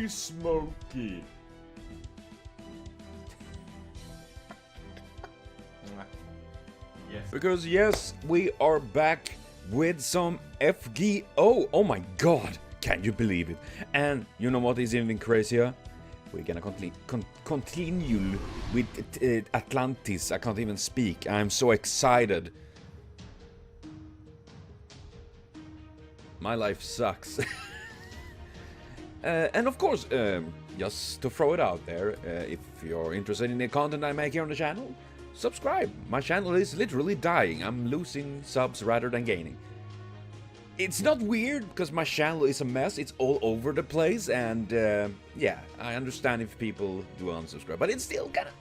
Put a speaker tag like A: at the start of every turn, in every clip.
A: be smoky. Yes. Because yes, we are back with some FGO. Oh my god, can you believe it? And you know what is even crazier? We're gonna continue with Atlantis. I can't even speak. I'm so excited. My life sucks. And of course, just to throw it out there, if you're interested in the content I make here on the channel, subscribe. My channel is literally dying. I'm losing subs rather than gaining. It's not weird because my channel is a mess. It's all over the place, and yeah, I understand if people do unsubscribe, but it's still kind of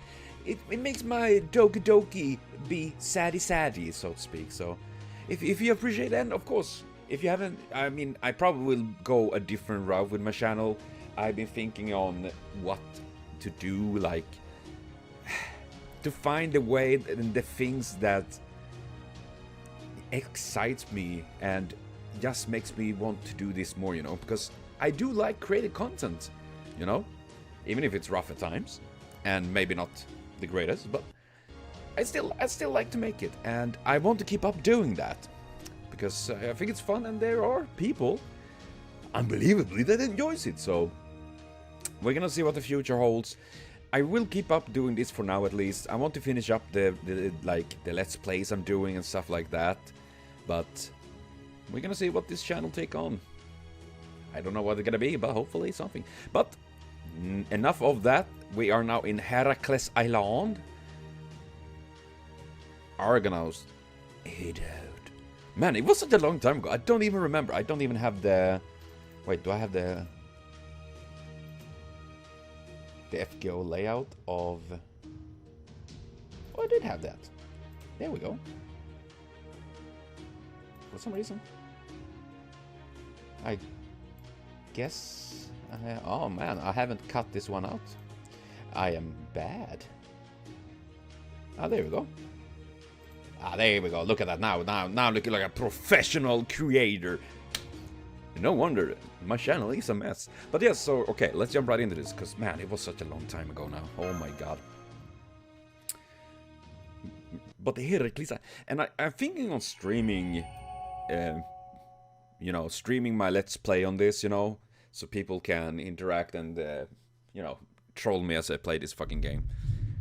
A: it makes my doki doki be saddy, so to speak. So if you appreciate that, and of course, if you haven't, I mean, I probably will go a different route with my channel. I've been thinking on what to do, like to find the way and the things that excites me and just makes me want to do this more, you know, because I do like creating content, you know, even if it's rough at times and maybe not the greatest, but I still like to make it, and I want to keep up doing that because I think it's fun, and there are people unbelievably that enjoys it. So we're gonna see what the future holds. I will keep up doing this for now, at least. I want to finish up the let's plays I'm doing and stuff like that, but we're gonna see what this channel take on. I don't know what it's gonna be, but hopefully something. But enough of that. We are now in Heracles Island. Argonaut. Hey, dude. Man, it was such a long time ago. I don't even remember. I don't even have the... Wait, do I have the FGO layout of... Oh, I did have that. There we go. For some reason. I guess... oh man, I haven't cut this one out. I am bad. Ah, there we go. Ah, there we go. Look at that now. Now looking like a professional creator. No wonder my channel is a mess. But yes, so okay, let's jump right into this, because man, it was such a long time ago now. Oh my god. But the Heracles, and I'm thinking on streaming, you know, streaming my Let's Play on this, you know, so people can interact and, you know, troll me as I play this fucking game.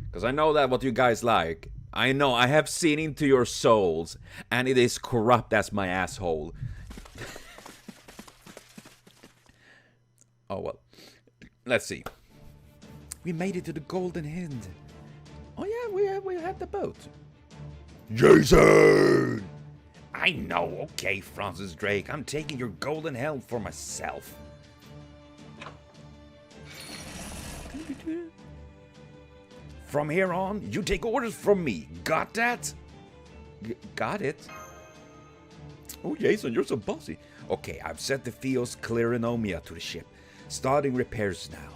A: Because I know that what you guys like. I know, I have seen into your souls, and it is corrupt as my asshole. Oh well. Let's see. We made it to the Golden Hind. Oh yeah, we had the boat. Jason! I know, okay, Francis Drake. I'm taking your golden helm for myself. From here on, you take orders from me. Got that? Got it? Oh, Jason, you're so bossy. Okay, I've sent the Theos Clarinomia to the ship. Starting repairs now.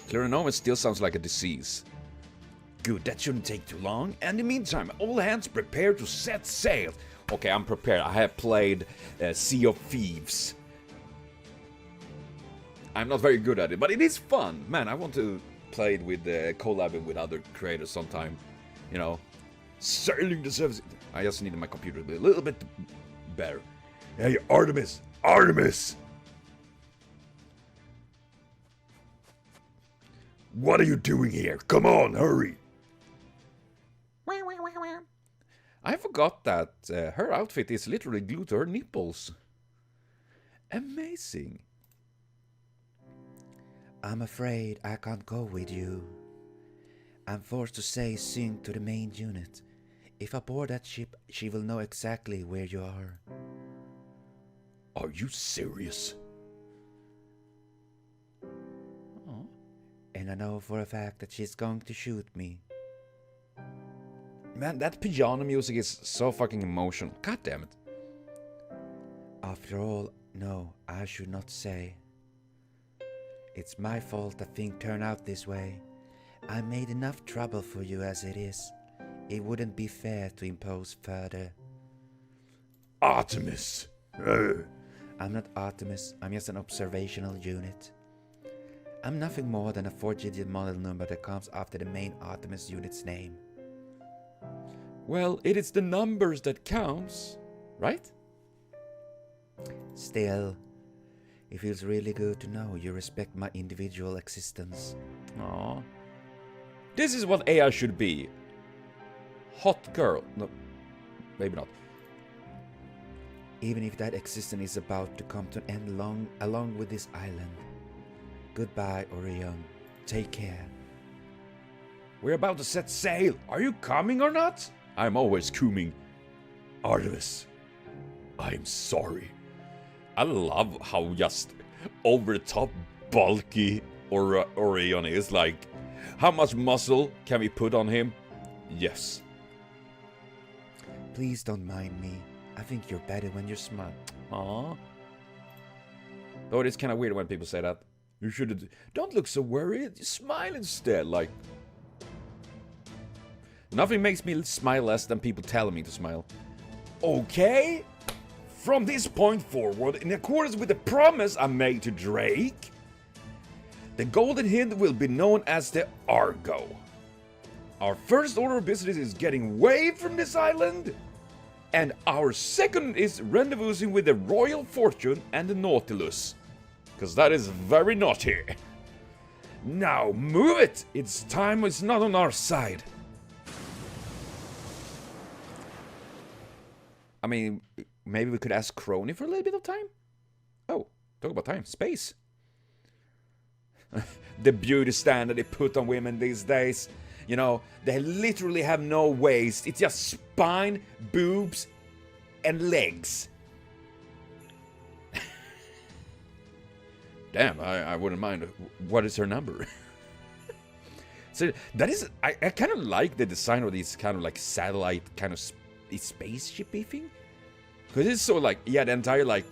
A: Clarinomia still sounds like a disease. Good, that shouldn't take too long. And in the meantime, all hands prepare to set sail. Okay, I'm prepared. I have played Sea of Thieves. I'm not very good at it, but it is fun. Man, I want to play it with collabing with other creators sometime. You know, sailing the service. I just needed my computer to be a little bit better. Hey, Artemis! Artemis! What are you doing here? Come on, hurry! I forgot that her outfit is literally glued to her nipples. Amazing. I'm afraid I can't go with you. I'm forced to say sync to the main unit. If aboard that ship, she will know exactly where you are. Are you serious? Oh. And I know for a fact that she's going to shoot me. Man, that piano music is so fucking emotional. God damn it. After all, no, I should not say. It's my fault that things turn out this way. I made enough trouble for you as it is. It wouldn't be fair to impose further. Artemis!
B: I'm not Artemis, I'm just an observational unit. I'm nothing more than a 4-digit model number that comes after the main Artemis unit's name.
A: Well, it is the numbers that counts, right?
B: Still, it feels really good to know you respect my individual existence.
A: Aww. This is what AI should be. Hot girl. No, maybe not.
B: Even if that existence is about to come to an end along with this island. Goodbye, Orion. Take care.
A: We're about to set sail. Are you coming or not? I'm always coming. Artemis, I'm sorry. I love how just over the top bulky Orion is. Like, how much muscle can we put on him? Yes.
B: Please don't mind me. I think you're better when you're smart.
A: Aww. Though it is kind of weird when people say that. You should don't look so worried. You smile instead. Like, nothing makes me smile less than people telling me to smile. Okay. From this point forward, in accordance with the promise I made to Drake, the Golden Hind will be known as the Argo. Our first order of business is getting away from this island, and our second is rendezvousing with the Royal Fortune and the Nautilus. Because that is very naughty. Now move it! Its time is not on our side. I mean, maybe we could ask Crony for a little bit of time? Oh, talk about time. Space. The beauty standard they put on women these days. You know, they literally have no waist. It's just spine, boobs, and legs. Damn, I wouldn't mind. What is her number? So that is, I kind of like the design of these kind of like satellite kind of spaceshipy thing. Because it's so like, yeah, the entire like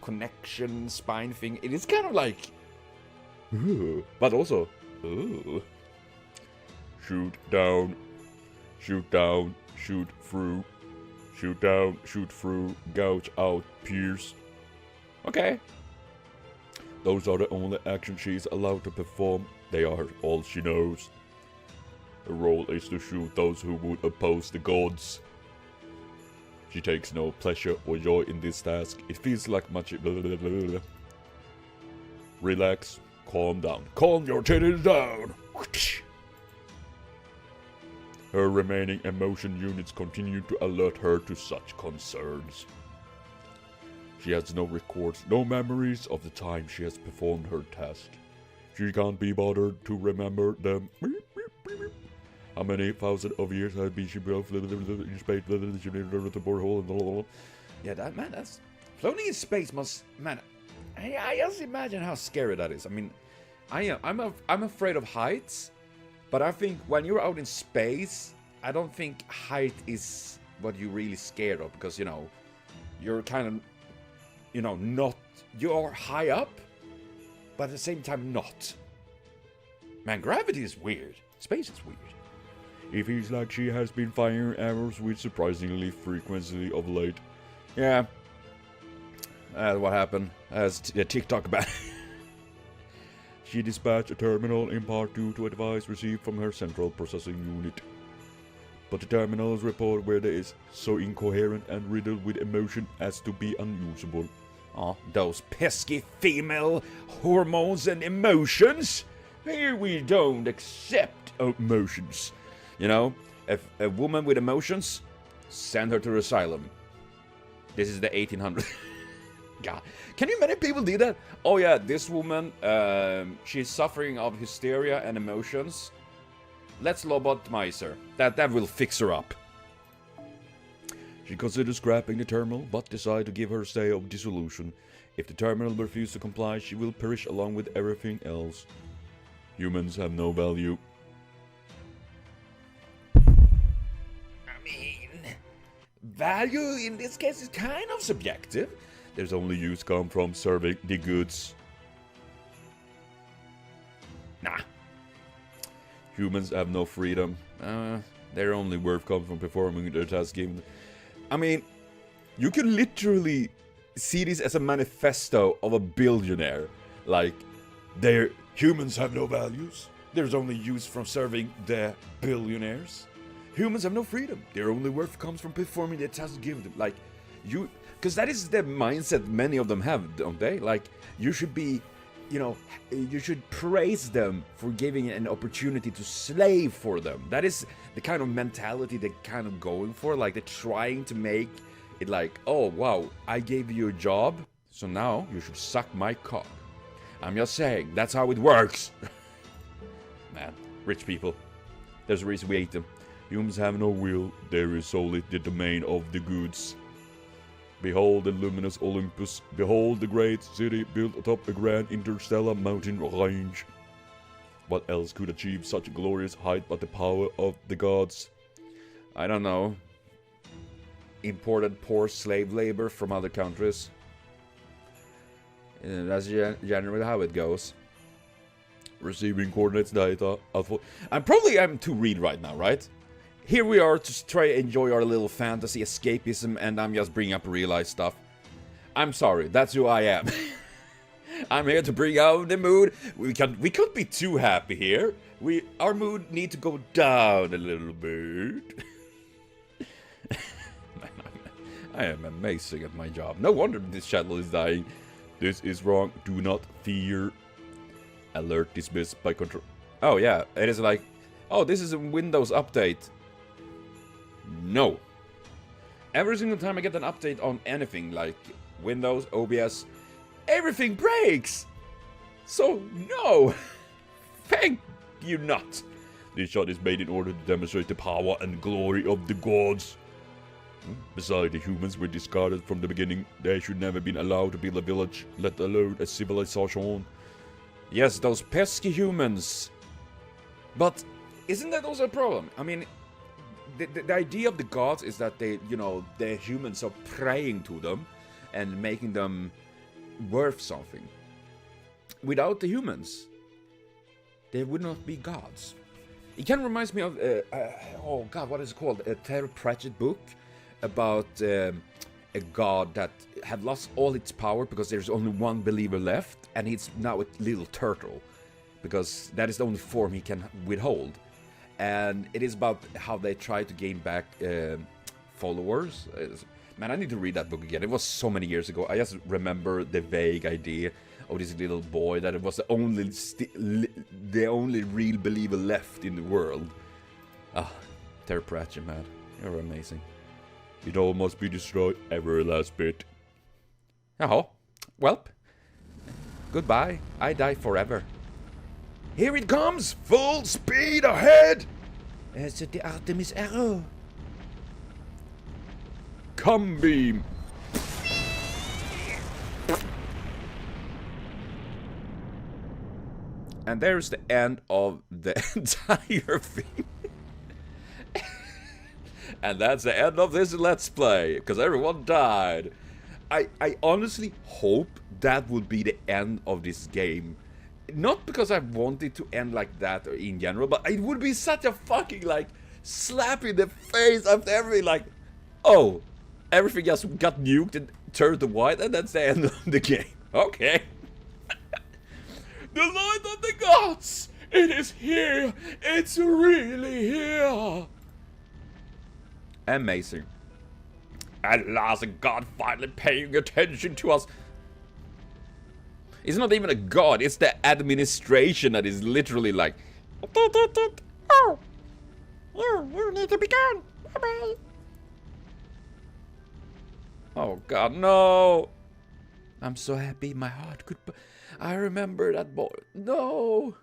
A: connection spine thing. It is kind of like, ooh, but also, ooh. Shoot down, shoot down, shoot through, shoot down, shoot through, gouge out, pierce. Okay. Those are the only actions she is allowed to perform. They are all she knows. Her role is to shoot those who would oppose the gods. She takes no pleasure or joy in this task. It feels like much... Relax. Calm down. Calm your titties down. Her remaining emotion units continue to alert her to such concerns. She has no records, no memories of the time she has performed her task. She can't be bothered to remember them. How many thousands of years have been she both in space, the borehole? Yeah, that man, that's floating in space must, man. I just imagine how scary that is. I mean, I'm afraid of heights, but I think when you're out in space, I don't think height is what you're really scared of, because you know, you're kind of, you know, not, you're high up, but at the same time not. Man, gravity is weird. Space is weird. It feels like she has been firing arrows with surprisingly frequency of late. Yeah. That's what happened. As TikTok about it. She dispatched a terminal in part 2 to advice received from her central processing unit. But the terminal's report where there is so incoherent and riddled with emotion as to be unusable. Oh, those pesky female hormones and emotions! Here we don't accept emotions. You know, if a woman with emotions, send her to asylum. This is the 1800s. God, can you imagine people do that? Oh yeah, this woman, she's suffering of hysteria and emotions. Let's lobotomize her. That will fix her up. She considers scrapping the terminal, but decides to give her a stay of dissolution. If the terminal refuses to comply, she will perish along with everything else. Humans have no value. I mean, value in this case is kind of subjective. There's only use come from serving the goods. Nah. Humans have no freedom. Their only worth comes from performing their task given. I mean, you can literally see this as a manifesto of a billionaire. Like, humans have no values. There's only use from serving the billionaires. Humans have no freedom. Their only worth comes from performing the tasks given them. Like, because that is the mindset many of them have, don't they? Like, you should be, you should praise them for giving an opportunity to slave for them. That is the kind of mentality they're kind of going for. Like, they're trying to make it like, oh, wow, I gave you a job, so now you should suck my cock. I'm just saying, that's how it works. Man, rich people. There's a reason we hate them. Humans have no will, there is solely the domain of the goods. Behold the luminous Olympus, behold the great city built atop a grand interstellar mountain range. What else could achieve such a glorious height but the power of the gods? I don't know. Imported poor slave labor from other countries. That's generally how it goes. Receiving coordinates data. I'm to read right now, right? Here we are to try to enjoy our little fantasy escapism, and I'm just bringing up real life stuff. I'm sorry, that's who I am. I'm here to bring out the mood. We can't be too happy here. Our mood needs to go down a little bit. I am amazing at my job. No wonder this channel is dying. This is wrong. Do not fear. Alert dismissed by control. Oh yeah, it is like, oh, this is a Windows update. No. Every single time I get an update on anything, like Windows, OBS, everything breaks! So, no! Thank you not! This shot is made in order to demonstrate the power and glory of the gods. Besides, the humans were discarded from the beginning. They should never have been allowed to build a village, let alone a civilization. Yes, those pesky humans. But isn't that also a problem? I mean, the idea of the gods is that they, the humans are praying to them and making them worth something. Without the humans, they would not be gods. It kind of reminds me of, oh god, what is it called? A Terry Pratchett book about a god that had lost all its power because there's only one believer left, and he's now a little turtle because that is the only form he can withhold. And it is about how they try to gain back followers. Man, I need to read that book again. It was so many years ago. I just remember the vague idea of this little boy that it was the only real believer left in the world. Ah, Terry Pratchett, man, you're amazing. It all must be destroyed, every last bit. Oh, welp. Goodbye. I die forever. Here it comes! Full speed ahead!
B: It's the Artemis arrow.
A: Come beam! And there's the end of the entire theme. And that's the end of this Let's Play, because everyone died. I honestly hope that would be the end of this game. Not because I want it to end like that or in general, but it would be such a fucking, like, slap in the face after every, like, oh, everything just got nuked and turned to white, and that's the end of the game. Okay. The light of the gods! It is here! It's really here! Amazing. At last, a god finally paying attention to us. It's not even a god, it's the administration that is literally like, oh, you need to be gone. Bye-bye. Oh god, no. I'm so happy my heart could... I remember that boy. No.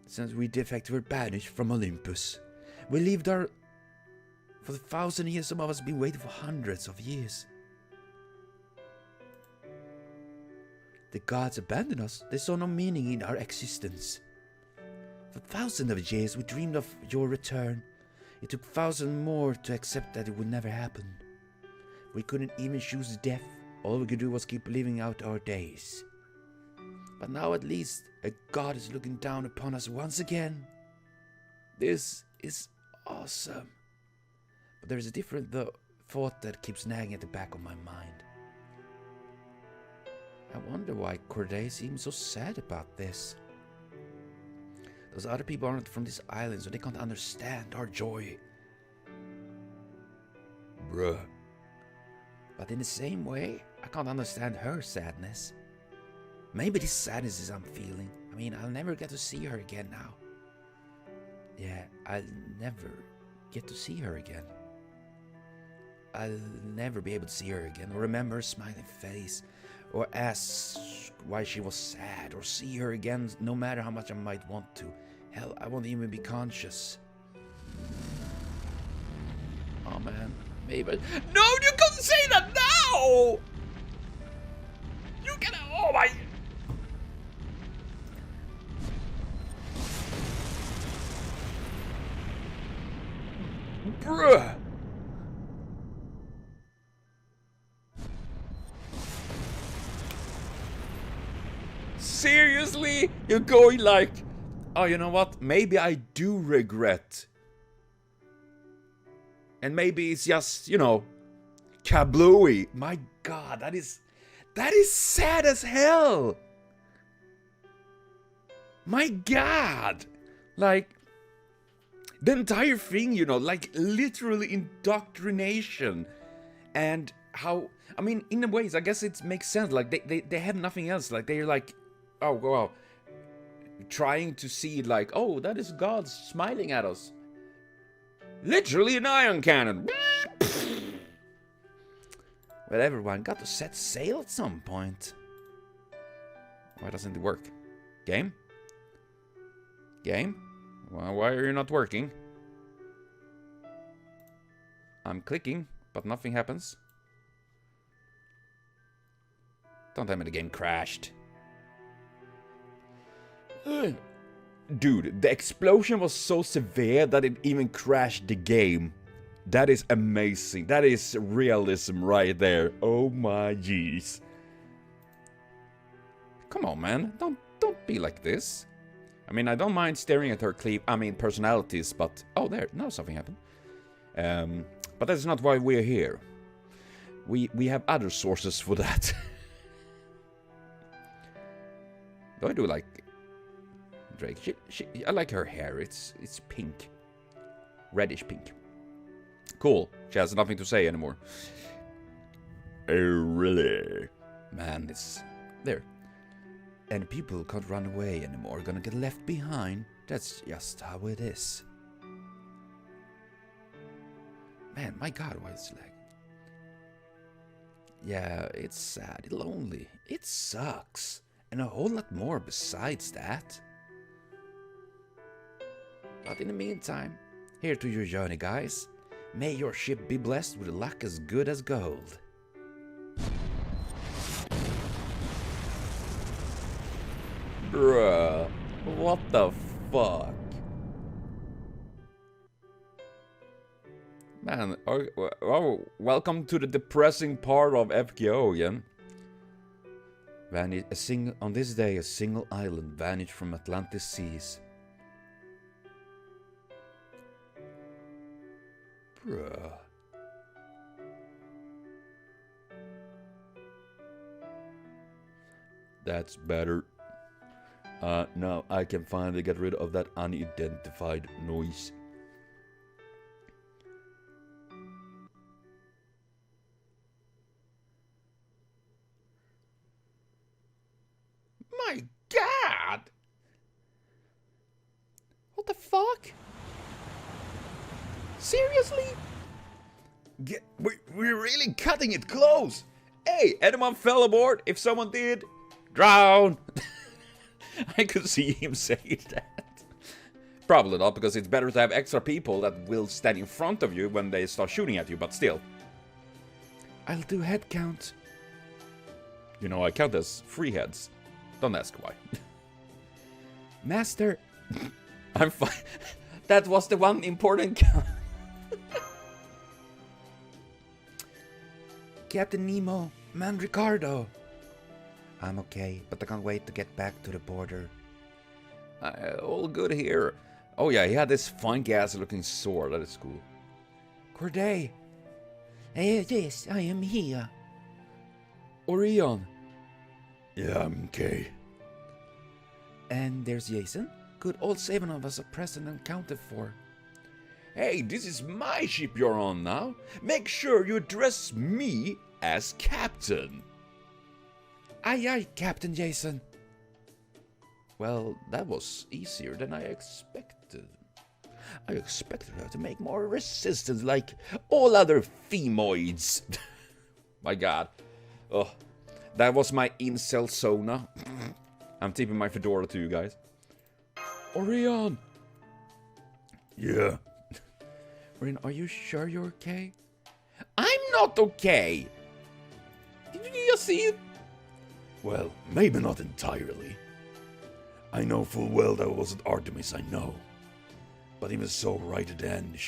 B: Since we defected, were banished from Olympus. We lived our... For 1,000 years, some of us have been waiting for hundreds of years. The gods abandoned us. They saw no meaning in our existence. For thousands of years, we dreamed of your return. It took thousands more to accept that it would never happen. We couldn't even choose death. All we could do was keep living out our days. But now at least, a god is looking down upon us once again. This is awesome. But there is a different thought that keeps nagging at the back of my mind. I wonder why Corday seems so sad about this. Those other people aren't from this island, so they can't understand our joy. Bruh. But in the same way, I can't understand her sadness. Maybe this sadness is I'm feeling. I mean, I'll never get to see her again now. Yeah, I'll never get to see her again. I'll never be able to see her again, or remember her smiling face, or ask why she was sad, or see her again no matter how much I might want to. Hell, I won't even be conscious. Oh man, maybe. No, you can't say that now! You can. Oh my. Bruh. Seriously? You're going like, oh, you know what? Maybe I do regret. And maybe it's just, you know, kablooey. My God, that is sad as hell. My God. Like, the entire thing, you know, like literally indoctrination. And how, I mean, in a ways, I guess it makes sense. Like, they have nothing else. Like, they're like, oh, wow. Trying to see, like, oh, that is God smiling at us. Literally an ion cannon. Well, everyone got to set sail at some point. Why doesn't it work? Game? Game? Well, why are you not working? I'm clicking, but nothing happens. Don't tell me the game crashed. Dude, the explosion was so severe that it even crashed the game. That is amazing. That is realism right there. Oh my jeez. Come on, man. Don't be like this. I mean, I don't mind staring at her personalities, but... Oh, there. No, something happened. But that's not why we're here. We have other sources for that. Do I do like... Drake? I like her hair. It's pink. Reddish pink. Cool. She has nothing to say anymore. Oh, really? Man, it's... There. And people can't run away anymore. Gonna get left behind. That's just how it is. Man, my God, why is it like... Yeah, it's sad. Lonely. It sucks. And a whole lot more besides that. But in the meantime, here to your journey, guys. May your ship be blessed with luck as good as gold. Bruh, what the fuck? Man, oh, welcome to the depressing part of FGO again. On this day, a single island vanished from Atlantis seas. Bruh. That's better. Now I can finally get rid of that unidentified noise. My God! What the fuck? Seriously? We're really cutting it close. Hey, anyone fell aboard? If someone did, drown. I could see him say that. Probably not, because it's better to have extra people that will stand in front of you when they start shooting at you, but still. I'll do head count. You know, I count as 3 heads. Don't ask why. Master. I'm fine. That was the one important count. Captain Nemo, man Ricardo. I'm okay, but I can't wait to get back to the border. All good here. Oh yeah, he had this funky ass looking sword. That is cool. Corday, Yes, I am here.
A: Orion.
B: Yeah, I'm Kay. And there's Jason. Good, all 7 of us are present and counted for.
A: Hey, this is my ship you're on now. Make sure you address me as captain.
B: Aye, aye, Captain Jason.
A: Well, that was easier than I expected.
B: I expected her to make more resistance like all other femoids.
A: My god. Oh, that was my incel Sona. I'm tipping my fedora to you guys. Orion!
B: Yeah.
A: Orion, are you sure you're okay?
B: I'm not okay.
A: Did you just see it?
B: Well, maybe not entirely. I know full well that wasn't Artemis, I know. But even so, right at the end,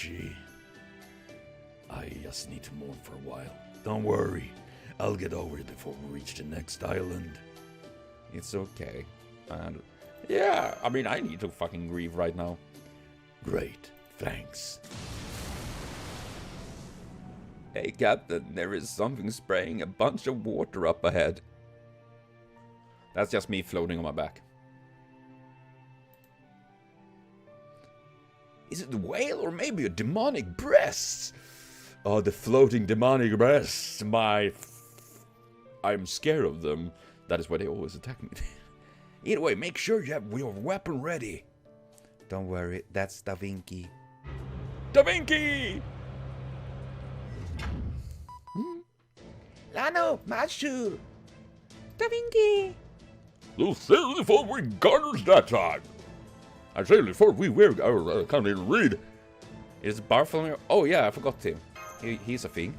B: I just need to mourn for a while. Don't worry, I'll get over it before we reach the next island.
A: It's okay. And yeah, I mean, I need to fucking grieve right now.
B: Great, thanks.
A: Hey, Captain, there is something spraying a bunch of water up ahead. That's just me floating on my back.
B: Is it a whale or maybe a demonic breast? Oh, the floating demonic breasts.
A: I'm scared of them. That is why they always attack me.
B: Either way, make sure you have your weapon ready. Don't worry, that's Da Vinci.
A: Da Vinci!
B: Lano, Machu! Da Vinci!
A: You seriously thought we got us that time? I seriously thought we were... I can't even read. Is Bartholomew... Oh yeah, I forgot him. He's a thing.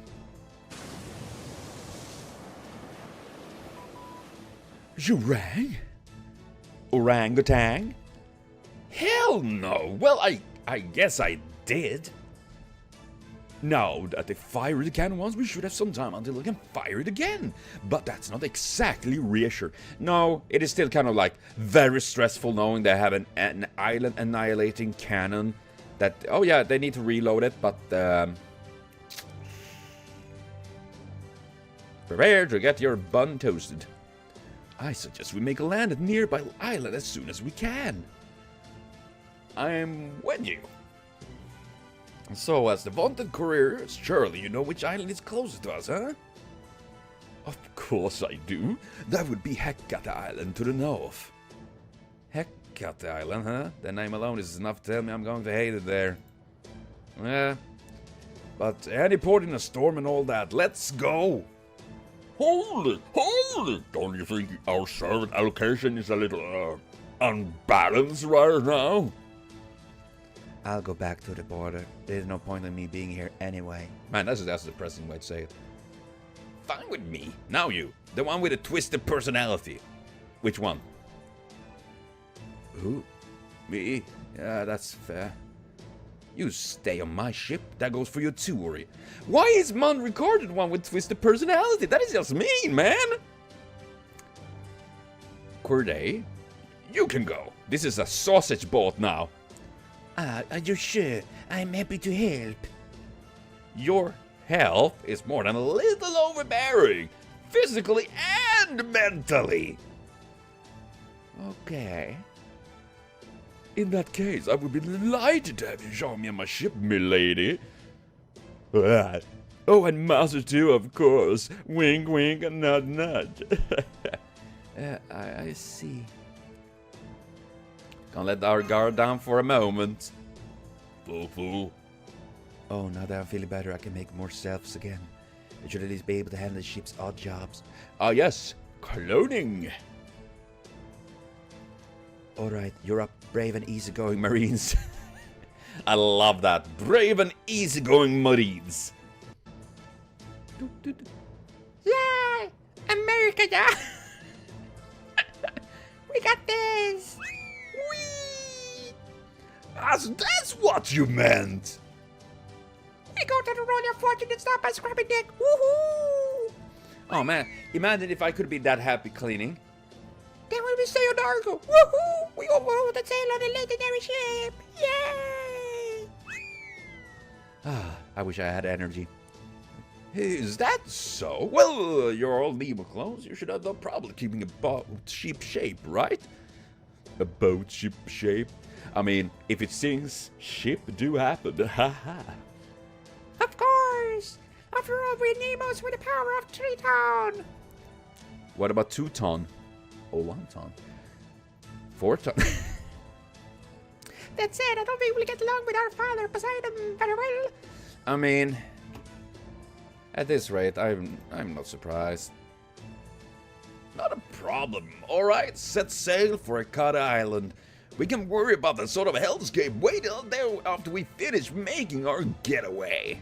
B: You rang?
A: Orangutan?
B: Hell no! Well, I guess I did. Now that they fired the cannon once, we should have some time until they can fire it again. But that's not exactly reassuring.
A: No, it is still kind of like very stressful knowing they have an island annihilating cannon that, oh yeah, they need to reload it, but prepare to get your bun toasted.
B: I suggest we make a land at nearby island as soon as we can.
A: I'm with you.
B: So, as the vaunted courier, surely you know which island is closest to us, huh?
A: Of course I do.
B: That would be Hecate Island to the north.
A: Hecate Island, huh? The name alone is enough to tell me I'm going to hate it there. Yeah.
B: But any port in a storm and all that, let's go!
C: Hold it! Don't you think our servant allocation is a little, unbalanced right now?
B: I'll go back to the border. There's no point in me being here anyway.
A: Man, that's a depressing way to say it.
B: Fine with me. Now you, the one with a twisted personality.
A: Which one?
B: Who? Me? Yeah, that's fair. You stay on my ship. That goes for you too, Ori.
A: Why is Mon recorded one with twisted personality? That is just mean, man!
B: Corday, you can go. This is a sausage boat now.
D: Are you sure? I'm happy to help.
B: Your help is more than a little overbearing, physically and mentally.
D: Okay.
B: In that case, I would be delighted to have you join me on my ship, milady. Oh, and Master too, of course. Wink, wink, and nudge, nudge.
D: I see.
A: Can't let our guard down for a moment.
C: Fool.
D: Oh, now that I'm feeling better, I can make more selves again. I should at least be able to handle the ship's odd jobs.
B: Ah, yes, cloning.
D: Alright, you're up, brave and easygoing Marines.
B: I love that. Brave and easygoing Marines.
D: Yay! America, yeah! We got this!
B: Whee! That's what you meant.
D: We go to the Royal Fortune and stop by Scrappy Dick! Woohoo!
A: Oh man, imagine if I could be that happy cleaning.
D: Then when we sail Nargo, woohoo! We go over the sail on the legendary ship! Yay!
A: Ah, I wish I had energy. Is that so? Well, you're all Nemo clones. You should have no problem keeping a boat ship shape, right? A boat ship shape? I mean, if it sinks, ship do happen. Haha.
B: Of course! After all, we're Nemos with the power of 3 ton!
A: What about 2 ton? Or 1 ton? 4 ton?
B: That said, I don't think we'll get along with our father Poseidon very well.
A: I mean, at this rate, I'm not surprised. Not a problem. Alright, set sail for Akata Island. We can worry about the sort of hellscape way down there after we finish making our getaway.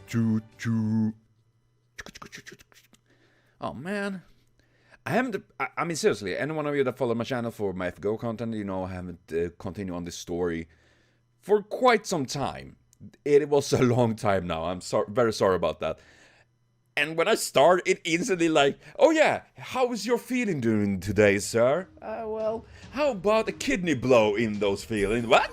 A: Choo choo. Oh man. I mean seriously, any one of you that follow my channel for my FGO content, you know I haven't continued on this story for quite some time. It was a long time now, I'm very sorry about that. And when I start, it instantly like, oh yeah, how is your feeling doing today, sir? Well, how about a kidney blow in those feelings? What?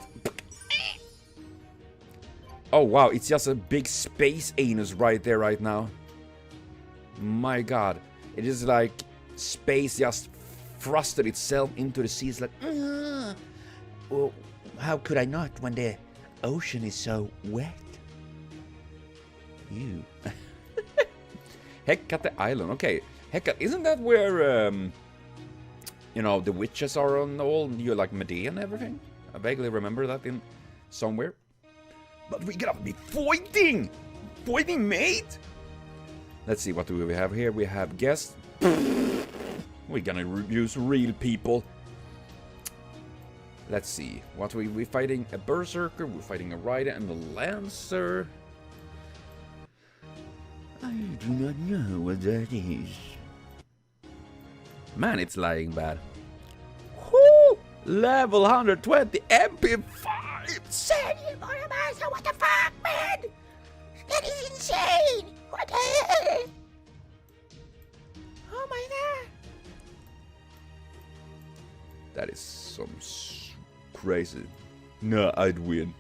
A: Oh wow, it's just a big space anus right there right now. My god, it is like space just thrusted itself into the sea. It's like,
B: well, how could I not when the ocean is so wet?
A: Ew. Hecate Island. Okay, Hecate, isn't that where you know, the witches are on all, you like Medea and everything? I vaguely remember that in somewhere. But we gotta be fighting! Fighting, mate! Let's see, what do we have here? We have guests. We're gonna use real people. Let's see. What we fighting? A berserker, we're fighting a rider and a lancer.
B: I do not know what that is.
A: Man, it's lying bad. Whoo! Level 120 MP5!
B: Samuel Monomasa, what the fuck, man? That is insane! What the hell? Oh my god.
A: That is some crazy. No, I'd win.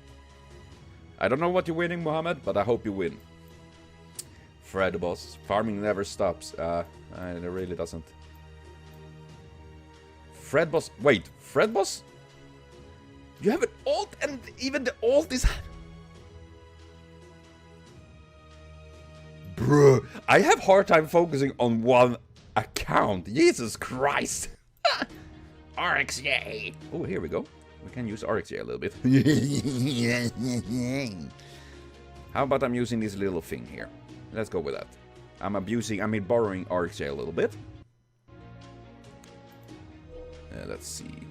A: I don't know what you're winning, Mohammed, but I hope you win. Fred boss. Farming never stops. It really doesn't. Fred boss. Wait, Fred boss? You have an alt and even the alt is... Bruh, I have hard time focusing on one account. Jesus Christ.
B: RXJ.
A: Oh, here we go. We can use RXJ a little bit. How about I'm using this little thing here? Let's go with that. I'm borrowing RXJ a little bit. Let's see.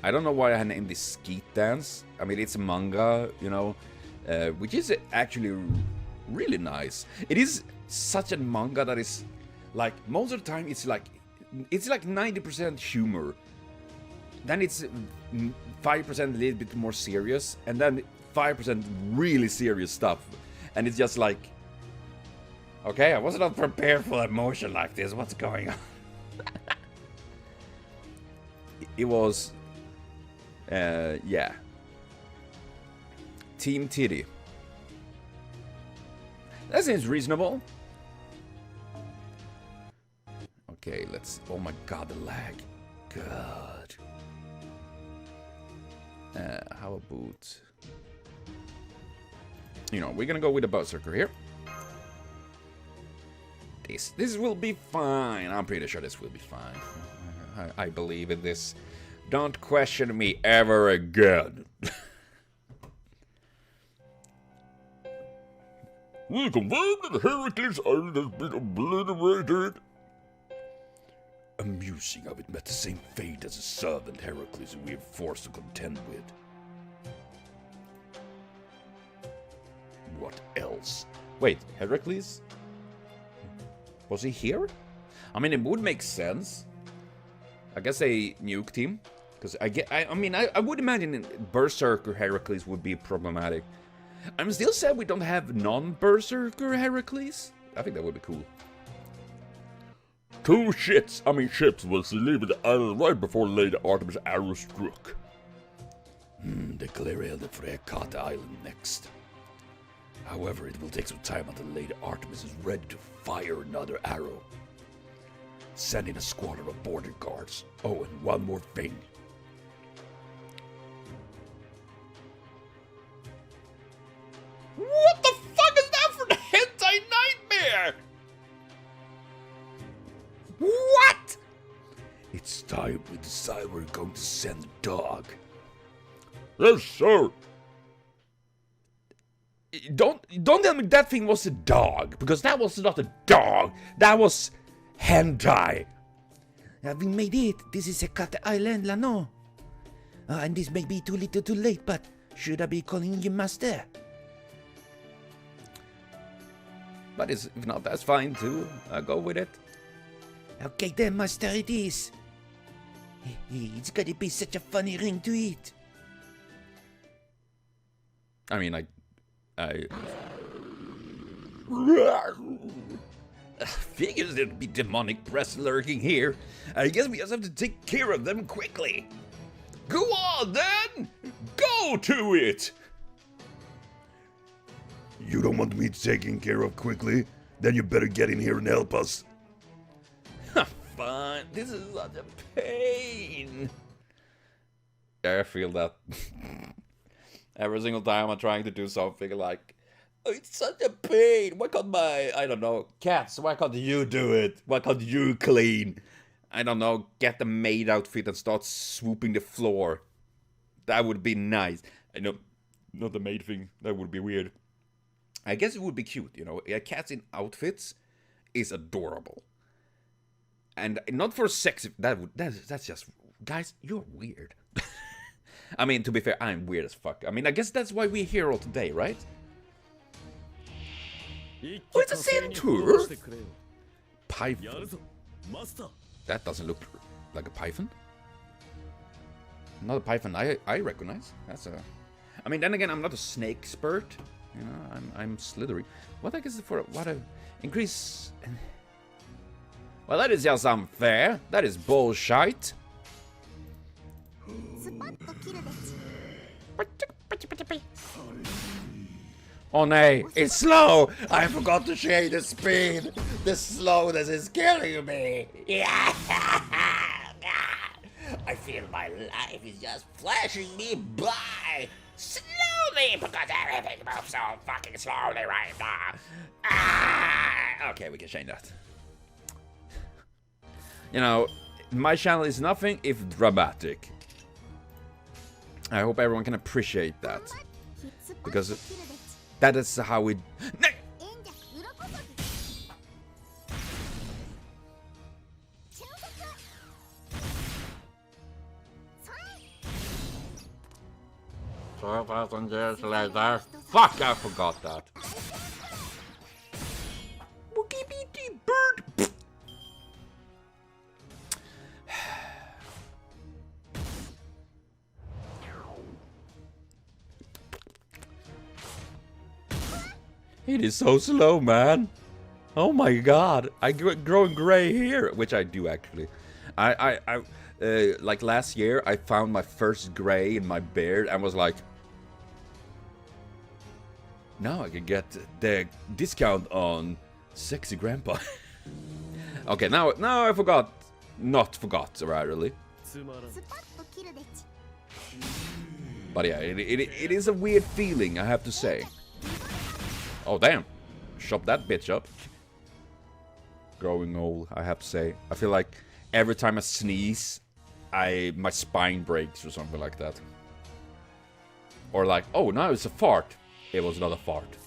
A: I don't know why I named this Skeet Dance. I mean, it's a manga, you know, which is actually really nice. It is such a manga that is, like, most of the time it's like 90% humor. Then it's 5% a little bit more serious, and then 5% really serious stuff. And it's just like, okay, I was not prepared for emotion like this. What's going on? It was, yeah. Team Titty. That seems reasonable. Okay, let's... Oh my god, the lag. God. How about... You know, we're gonna go with the berserker here. This will be fine. I'm pretty sure this will be fine. I believe in this. Don't question me ever again.
C: We confirm that Heracles Island has been obliterated.
A: Amusing how it met the same fate as a servant Heracles we are forced to contend with. What else? Wait, Heracles? Was he here? I mean, it would make sense. I guess they nuked him. Because I would imagine Berserker Heracles would be problematic. I'm still sad we don't have non-Berserker Heracles. I think that would be cool.
C: Two ships was leaving the island right before Lady Artemis' arrow struck.
A: Declare the Hecate Island next.
C: However, it will take some time until Lady Artemis is ready to fire another arrow. Send in a squadron of border guards. Oh, and one more thing.
A: What the fuck is that for the hentai nightmare? What?
C: It's time we decide we're going to send a dog. Yes, sir.
A: Don't tell me that thing was a dog, because that was not a dog. That was hentai.
B: We made it. This is Hecate Island, Lano. And this may be too little too late, but should I be calling you master?
A: But if not, that's fine too. I'll go with it.
B: Okay then, master it is. It's gonna be such a funny ring to eat.
A: I mean, I figures there'd be demonic breasts lurking here. I guess we just have to take care of them quickly. Go on then! Go to it!
C: You don't want me taken care of quickly? Then you better get in here and help us.
A: Fine, this is such a pain. Yeah, I feel that. Every single time I'm trying to do something like, oh, it's such a pain. Why can't I don't know, cats, why can't you do it? Why can't you clean? I don't know, get the maid outfit and start swooping the floor. That would be nice. I know, not the maid thing, that would be weird. I guess it would be cute, you know. Cats in outfits is adorable. And not for sex, that's just, guys, you're weird. I mean, to be fair, I'm weird as fuck. I mean, I guess that's why we're here all today, right? Oh, it's a centaur! Python. That doesn't look like a python. Not a python I recognize. That's a... I mean, then again, I'm not a snake expert. You know, I'm slithery. What the heck is it for? What a... Increase... Well, that is just unfair. That is bullshit. Oh no, it's slow! I forgot to change the speed! The slowness is killing me! I feel my life is just flashing me by! Slowly, because everything moves so fucking slowly right now! Okay, we can change that. You know, my channel is nothing if dramatic. I hope everyone can appreciate that. Because that is how we... years later. Fuck, I forgot that. Bird. It is so slow, man. Oh my god. I growing gray here, which I do actually. Like last year, I found my first gray in my beard and was like, now I can get the discount on sexy grandpa. Okay, now I forgot. Not forgot, really. But yeah, it is a weird feeling, I have to say. Oh damn, chop that bitch up. Growing old, I have to say. I feel like every time I sneeze, my spine breaks or something like that. Or like, oh, now it's a fart. It was not a fart.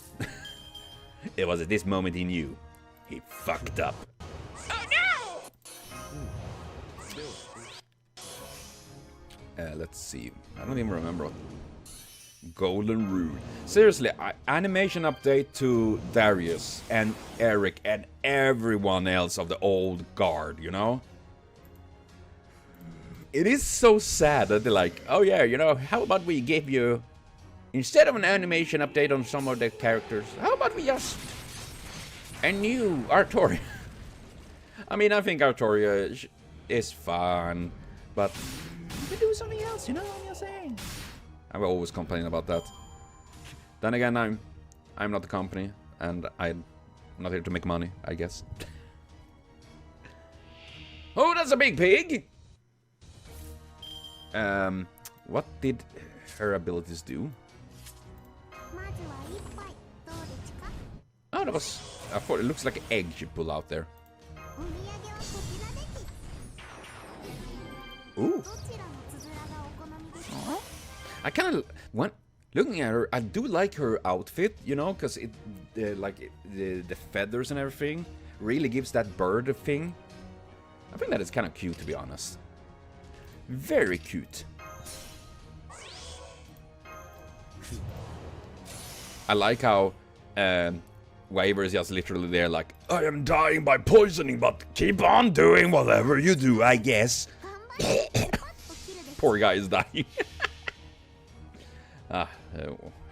A: It was at this moment he knew. He fucked up. Oh no! Let's see. I don't even remember. Golden Rule. Seriously, animation update to Darius and Eric and everyone else of the old guard, you know? It is so sad that they're like, oh yeah, you know, how about we give you, instead of an animation update on some of the characters, how about we just a new Artoria? I mean, I think Artoria is fun, but we can do something else, you know what I'm saying? I will always complain about that. Then again, I'm not the company, and I'm not here to make money, I guess. Oh, that's a big pig! What did her abilities do? Oh, that was... I thought it looks like an egg she pulled out there. Ooh. I kind of... when looking at her, I do like her outfit, you know, because it... the feathers and everything really gives that bird thing. I think that is kind of cute, to be honest. Very cute. I like how Waver is just literally there like,
C: I am dying by poisoning, but keep on doing whatever you do, I guess.
A: poor guy is dying.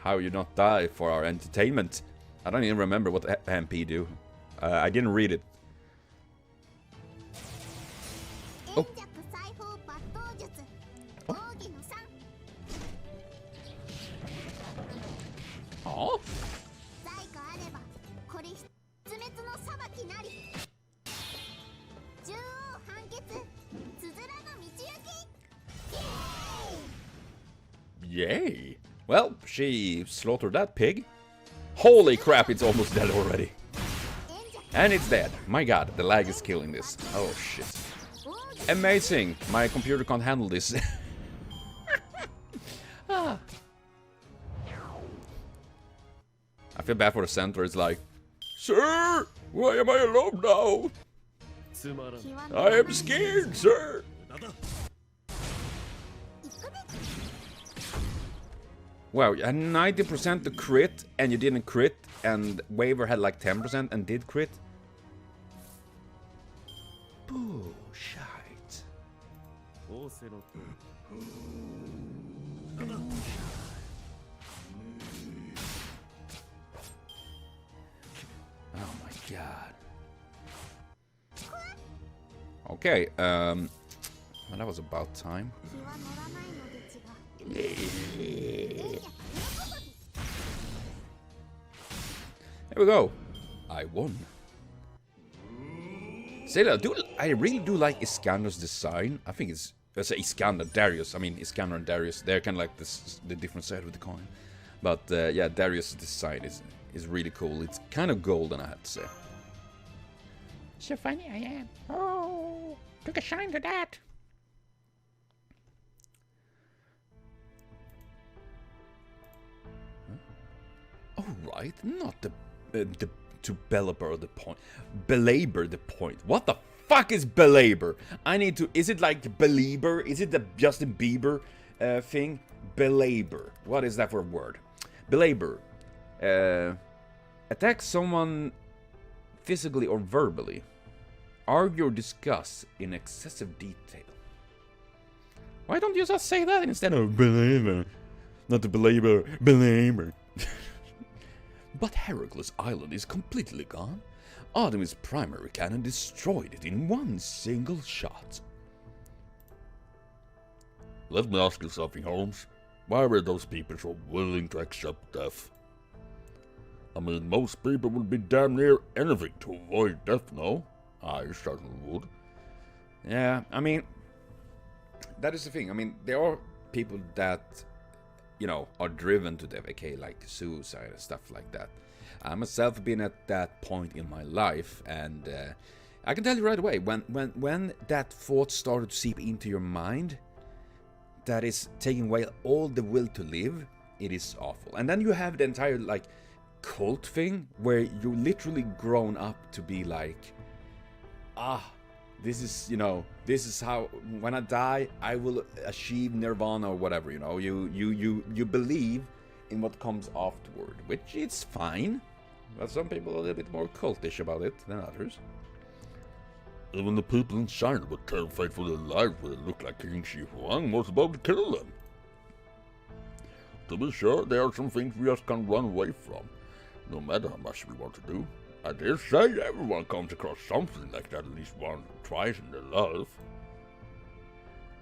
A: How you not die for our entertainment? I don't even remember what the MP do. I didn't read it. Oh. Oh. Yay! Well, she slaughtered that pig. Holy crap, it's almost dead already. And it's dead. My god, the lag is killing this. Oh shit. Amazing! My computer can't handle this. Ah. I feel bad for the center. It's like, sir, why am I alone now? I am scared, sir. Wow, you had 90% to crit, and you didn't crit, and Waver had like 10% and did crit. Boo, shite. Oh my god. Okay, well, that was about time. There we go. I won. Say I really do like Iskander's design. I think it's Iskander, Darius. I mean, Iskander and Darius. They're kind of like the different side of the coin. But yeah, Darius' design is really cool. It's kind of golden, I have to say. So funny I am. Oh, took a shine to that. Alright, not to belabor the point. Belabor the point. What the fuck is belabor? I need to... Is it like belieber? Is it the Justin Bieber thing? Belabor. What is that for a word? Belabor. Attack someone physically or verbally. Argue or discuss in excessive detail. Why don't you just say that instead of belabor? Not to belabor. Belabor. But Heracles Island is completely gone. Artemis' primary cannon destroyed it in one single shot.
C: Let me ask you something, Holmes. Why were those people so willing to accept death? I mean, most people would be damn near anything to avoid death, no? I certainly would.
A: Yeah, I mean, that is the thing. I mean, there are people that, you know, are driven to death, aka like suicide and stuff like that. I myself have been at that point in my life, and I can tell you right away, when that thought started to seep into your mind, that is taking away all the will to live, it is awful. And then you have the entire, like, cult thing, where you literally grown up to be like, this is, you know, this is how, when I die, I will achieve nirvana or whatever, you know. You believe in what comes afterward, which is fine. But some people are a little bit more cultish about it than others.
C: Even the people in China were tell faithfully alive when it looked like King Shi Huang was about to kill them. To be sure, there are some things we just can't run away from, no matter how much we want to do. I dare say everyone comes across something like that at least once or twice in their life.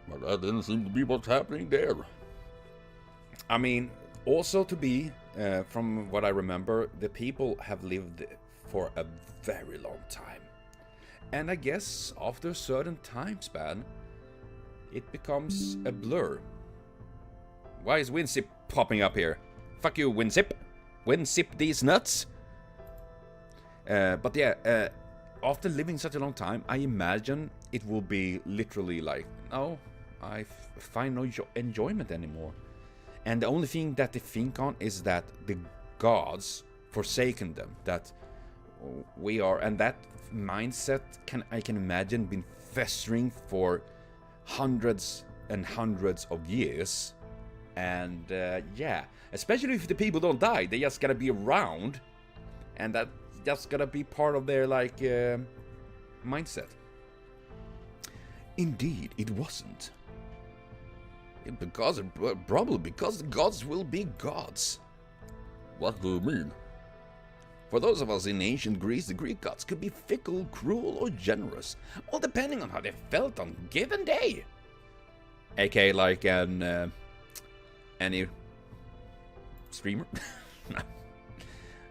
C: But that didn't seem to be what's happening there.
A: I mean, Also to be, from what I remember, the people have lived for a very long time. And I guess after a certain time span, it becomes a blur. Why is Winsip popping up here? Fuck you, Winsip. Winsip these nuts. But yeah, after living such a long time, I imagine it will be literally like, no, I find no enjoyment anymore. And the only thing that they think on is that the gods forsaken them, that we are, and that mindset I can imagine been festering for hundreds and hundreds of years. And yeah, especially if the people don't die, they just gotta be around, and that just gotta be part of their like mindset.
B: Indeed, it wasn't.
A: Probably because the gods will be gods.
C: What do you mean?
A: For those of us in ancient Greece, the Greek gods could be fickle, cruel, or generous, all depending on how they felt on a given day. AKA like an any streamer.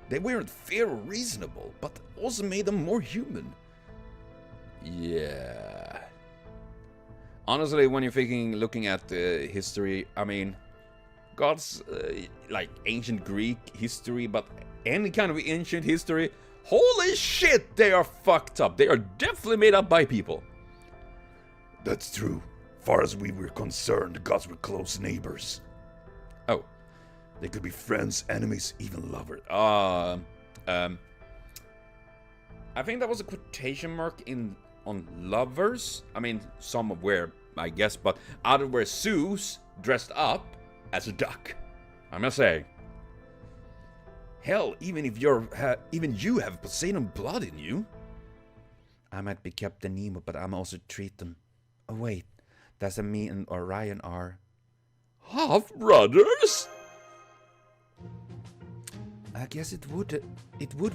A: They weren't fair or reasonable, but also made them more human. Yeah. Honestly, when you're looking at history, I mean, gods, like ancient Greek history, but any kind of ancient history, holy shit, they are fucked up. They are definitely made up by people.
B: That's true. Far as we were concerned, the gods were close neighbors.
A: Oh.
B: They could be friends, enemies, even lovers.
A: I think that was a quotation mark on lovers. I mean, some were, I guess, but others were Zeus dressed up as a duck. I must say.
B: Hell, even if even you have Poseidon blood in you. I might be Captain Nemo, but I'm also Triton. Oh wait, doesn't me and Orion are
C: half brothers?
B: I guess it would,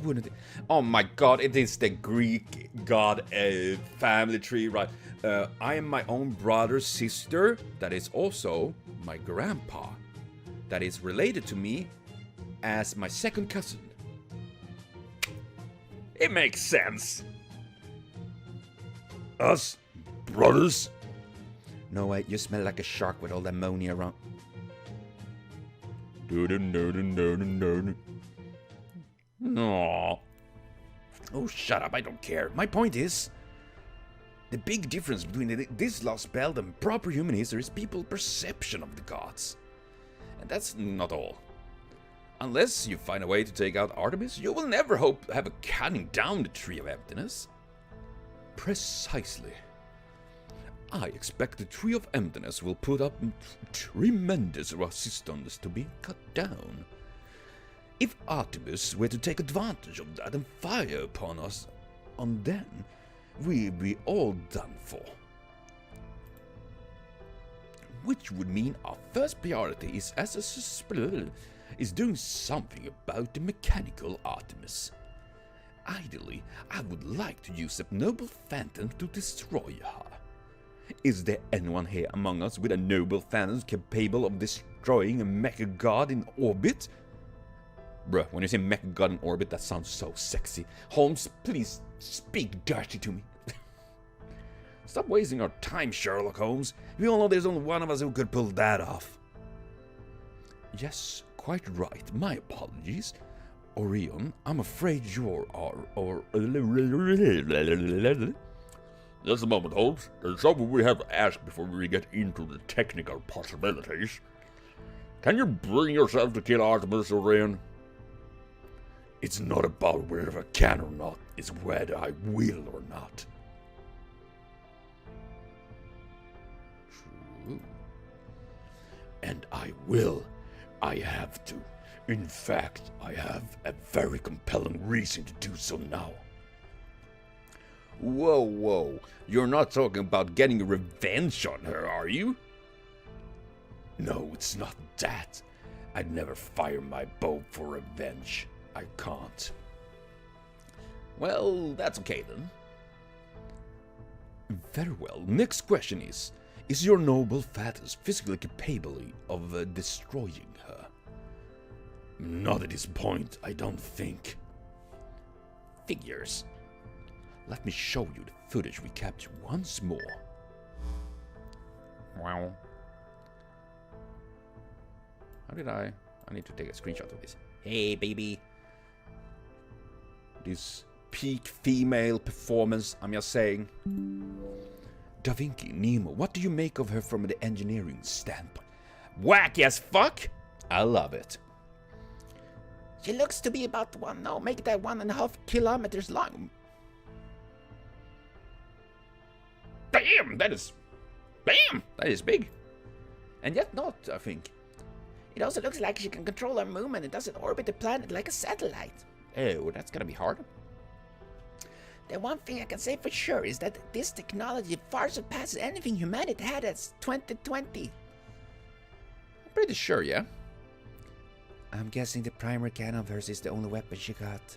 B: wouldn't it?
A: Oh my god, it is the Greek god family tree, right? I am my own brother's sister, that is also my grandpa, that is related to me as my second cousin. It makes sense.
C: Us? Brothers?
B: No, wait, you smell like a shark with all the ammonia around.
A: No. Oh, shut up, I don't care. My point is, the big difference between this Lostbelt and proper human history is people's perception of the gods. And that's not all. Unless you find a way to take out Artemis, you will never hope to have a cutting down the Tree of Emptiness. Precisely. I expect the Tree of Emptiness will put up tremendous resistance to be cut down. If Artemis were to take advantage of that and fire upon us, then we'd be all done for. Which would mean our first priority is doing something about the mechanical Artemis. Ideally, I would like to use a noble phantom to destroy her. Is there anyone here among us with a noble phantom capable of destroying a mecha god in orbit? Bruh, when you say mecha god in orbit, that sounds so sexy. Holmes, please speak dirty to me. Stop wasting our time, Sherlock Holmes. We all know there's only one of us who could pull that off. Yes, quite right. My apologies. Orion, I'm afraid you're
C: Just a moment, Holmes. There's something we have to ask before we get into the technical possibilities. Can you bring yourself to kill Artemis, Orion?
B: It's not about whether I can or not, it's whether I will or not.
A: True.
B: And I will. I have to. In fact, I have a very compelling reason to do so now.
A: Whoa. You're not talking about getting revenge on her, are you?
B: No, it's not that. I'd never fire my bow for revenge. I can't.
A: Well, that's okay then. Very well. Next question is your noble Phaetus physically capable of destroying her?
B: Not at this point, I don't think. Figures. Let me show you the footage we captured once more.
A: Wow. How did I need to take a screenshot of this. Hey, baby.
B: This peak female performance, I'm just saying. Da Vinci, Nemo, what do you make of her from the engineering standpoint?
A: Wacky as fuck!
B: I love it.
D: She looks to be about make that 1.5 kilometers long.
A: Damn, that is big.
B: And yet not, I think.
D: It also looks like she can control her movement and doesn't orbit the planet like a satellite.
A: Oh, that's gonna be hard.
D: The one thing I can say for sure is that this technology far surpasses anything humanity had as 2020.
A: I'm pretty sure, yeah.
B: I'm guessing the primary cannon of hers is the only weapon she got.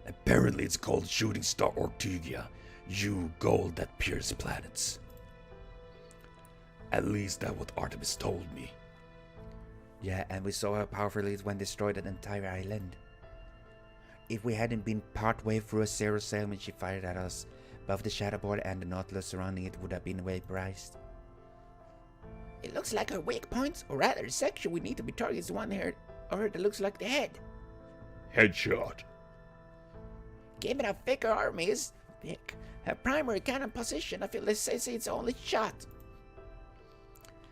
B: Apparently it's called Shooting Star Ortygia. You gold that pierces planets. At least that's what Artemis told me. Yeah, and we saw how powerful it when destroyed an entire island. If we hadn't been partway through a zero sail when she fired at us, both the Shadowboard and the Nautilus surrounding it would have been vaporized.
D: It looks like her weak points, or rather the section we need to be targeting is the one here, or that looks like the head.
C: Headshot.
D: Given how thick her arm is, her primary cannon position, I feel they say it's only shot.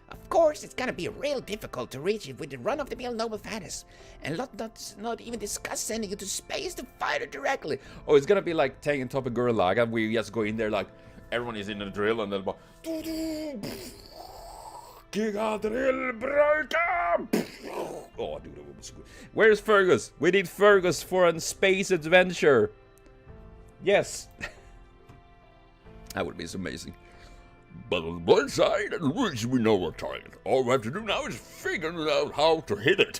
D: Of course, it's gonna be real difficult to reach it with the run-of-the-mill Noble Fantas, and not even discuss sending it to space to fight her directly.
A: Oh, it's gonna be like taking top of Gurlaga. We just go in there like everyone is in a drill and then about Giga drill breaker. Oh, dude, that was good. Where's Fergus? We need Fergus for a space adventure. Yes. That would be so amazing.
C: But on the bright side, at least we know our target. All we have to do now is figure out how to hit it.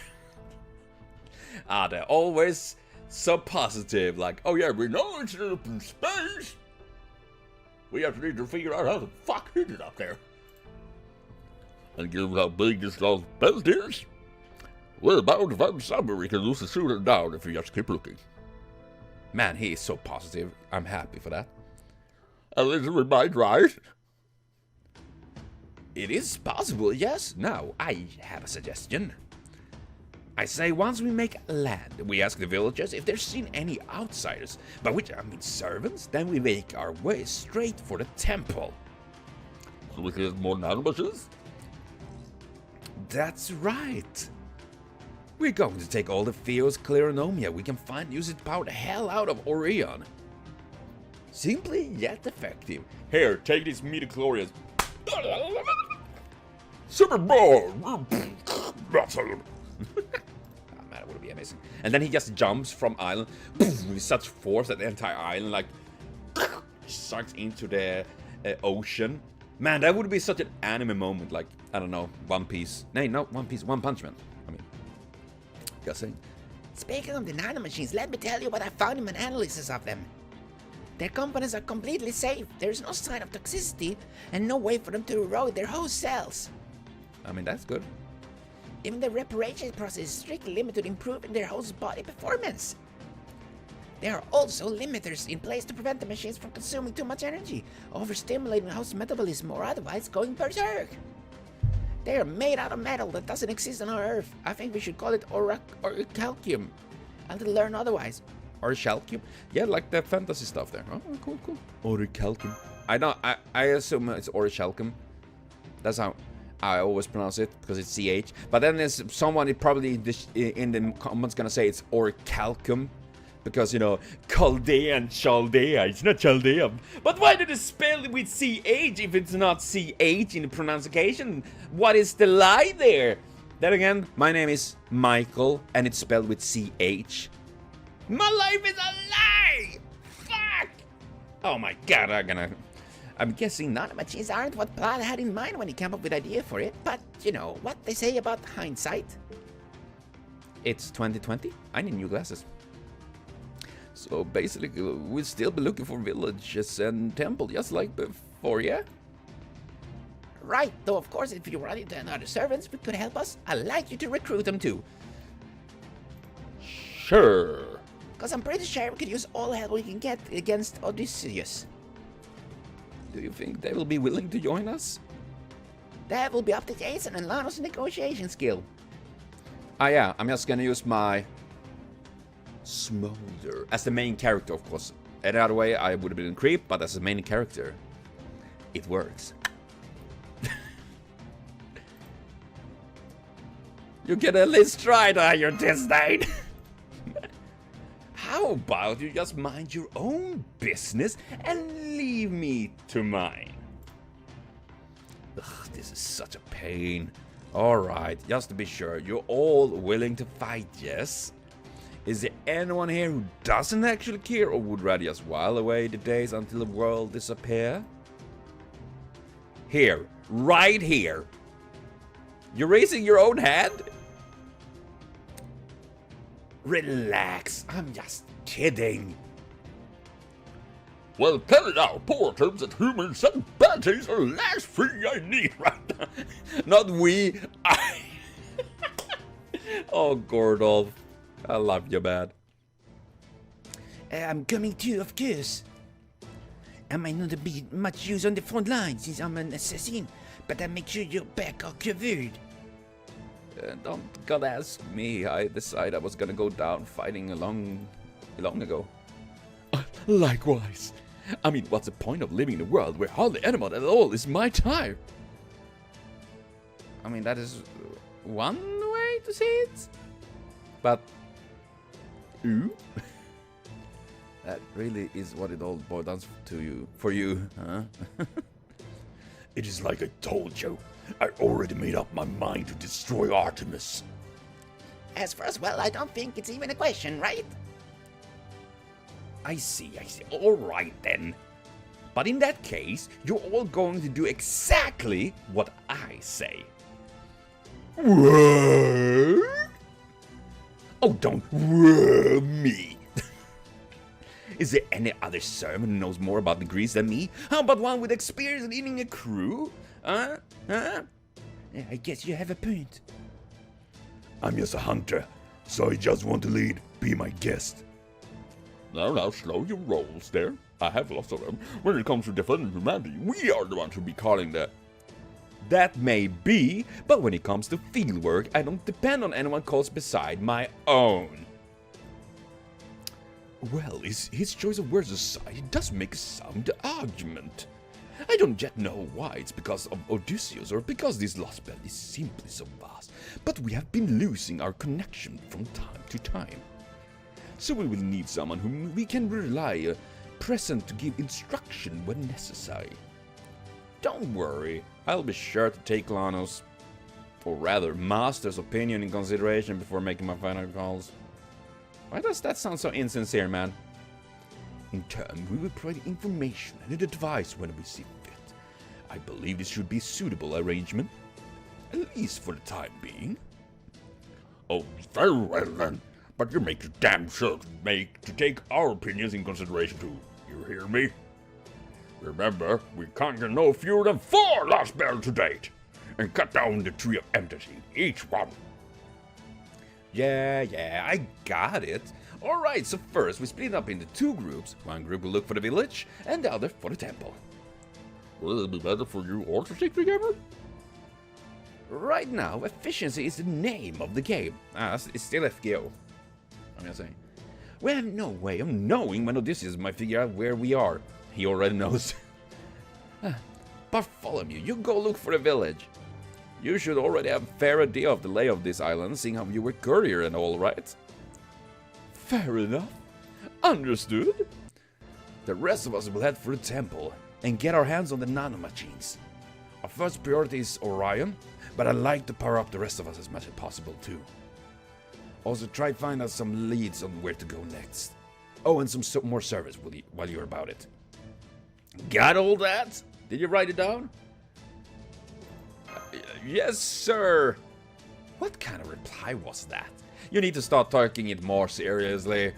A: Ah, they're always so positive. Like,
C: Oh yeah, we know it's up in space. We have to need to figure out how to fuck hit it up there. And given how big this Lostbelt is, we're about to find somewhere we can lose the shooter down if we just keep looking.
A: man, he is so positive. I'm happy for that.
C: At least we might, right?
A: It is possible, yes. Now, I have a suggestion. I say once we make land, we ask the villagers if they've seen any outsiders, by which I mean servants, then we make our way straight for the temple.
C: So we can get more nanobuses?
A: That's right. We're going to take all the Theos Cleronomia we can find, use it to power the hell out of Orion. Simply yet effective. Here, take these midichlorians.
C: Super Bowl!
A: Oh man, that would be amazing. And then he just jumps from island with such force that the entire island like sucks into the ocean. Man, that would be such an anime moment. Like, I don't know, One Piece. Nay, not One Piece, One Punch Man. I mean, just saying.
D: Speaking of the nanomachines, let me tell you what I found in my analysis of them. Their components are completely safe. There's no sign of toxicity and no way for them to erode their host cells.
A: I mean, that's good.
D: Even the reparation process is strictly limited to improving their host body performance. There are also limiters in place to prevent the machines from consuming too much energy, overstimulating host metabolism or otherwise going berserk. They are made out of metal that doesn't exist on our Earth. I think we should call it orichalcum until learn otherwise.
A: Orichalcum? Yeah, like the fantasy stuff there. Oh, cool, cool. Orichalcum. I assume it's orichalcum. That's how I always pronounce it, because it's CH. But then there's someone probably in the comments gonna say it's orichalcum. Because, you know, Chaldea and Chaldea, it's not Chaldea. But why did it spell it with CH if it's not CH in the pronunciation? What is the lie there? Then again, my name is Michael, and it's spelled with CH. My life is a lie! Fuck! Oh my god, I'm guessing
D: Nanomachines aren't what Platt had in mind when he came up with the idea for it, but, you know, what they say about hindsight.
A: It's 2020. I need new glasses. So basically, we'll still be looking for villages and temple just like before, yeah?
D: Right, though of course if you run into another servants who could help us, I'd like you to recruit them too.
C: Sure.
D: Cause I'm pretty sure we could use all the help we can get against Odysseus.
A: Do you think they will be willing to join us?
D: That will be up to Jason and Lano's negotiation skill.
A: Ah yeah, I'm just gonna use my Smolder as the main character, of course. Any other way I would have been a creep, but as the main character, it works. You get a list right, your disdain. How about you just mind your own business and leave me to mine? Ugh, this is such a pain. Alright, just to be sure, you're all willing to fight, yes? Is there anyone here who doesn't actually care or would rather just while away the days until the world disappear? Here, right here. You're raising your own hand? Relax, I'm just kidding.
C: Well, tell it out, poor terms that humans and baddies are the last thing I need right now.
A: Not we, I. Oh, Gordolf, I love you, man.
B: I'm coming too, of course. I might not be much use on the front line since I'm an assassin, but I make sure your back are covered.
A: Don't gotta ask me. I decided I was gonna go down fighting long ago. Likewise. I mean, what's the point of living in a world where hardly anyone at all is my type? I mean, that is one way to see it. But, ooh, that really is what it all boils down to you, for you, huh?
C: It is like I told you. I already made up my mind to destroy Artemis.
D: As for us, well, I don't think it's even a question, right?
A: I see. Alright then. But in that case, you're all going to do exactly what I say.
C: What?
A: Oh, don't whoa me. Is there any other servant who knows more about the Greece than me? How about one with experience in leading a crew? Huh?
B: Yeah, I guess you have a point.
C: I'm just a hunter, so I just want to lead. Be my guest. Now, slow your rolls there. I have lots of them. When it comes to defending humanity, we are the ones who be calling that.
A: That may be, but when it comes to fieldwork, I don't depend on anyone close beside my own. Well, his choice of words aside, it does make a sound argument. I don't yet know why it's because of Odysseus or because this Lostbelt is simply so vast, but we have been losing our connection from time to time. So we will need someone whom we can rely present to give instruction when necessary. Don't worry, I'll be sure to take Lano's, or rather Master's opinion in consideration before making my final calls. Why does that sound so insincere, man? In turn, we will provide information and advice when we see fit. I believe this should be a suitable arrangement, at least for the time being.
C: Oh, very well then. But you make damn sure to take our opinions in consideration too. You hear me? Remember, we conquered no fewer than 4 Lostbelt to date, and cut down the tree of empathy, each one.
A: Yeah, I got it. Alright, so first we split up into 2 groups. One group will look for the village, and the other for the temple.
C: Will it be better for you all to stick together?
A: Right now, efficiency is the name of the game. It's still FGO. I'm gonna say. We have no way of knowing when Odysseus might figure out where we are. He already knows. Bartholomew, you go look for the village. You should already have a fair idea of the lay of this island, seeing how you were courier and all, right? Fair enough. Understood. The rest of us will head for the temple and get our hands on the nanomachines. Our first priority is Orion, but I'd like to power up the rest of us as much as possible too. Also, try to find out some leads on where to go next. Oh, and some more service while you're about it. Got all that? Did you write it down? Yes, sir. What kind of reply was that? You need to start taking it more seriously.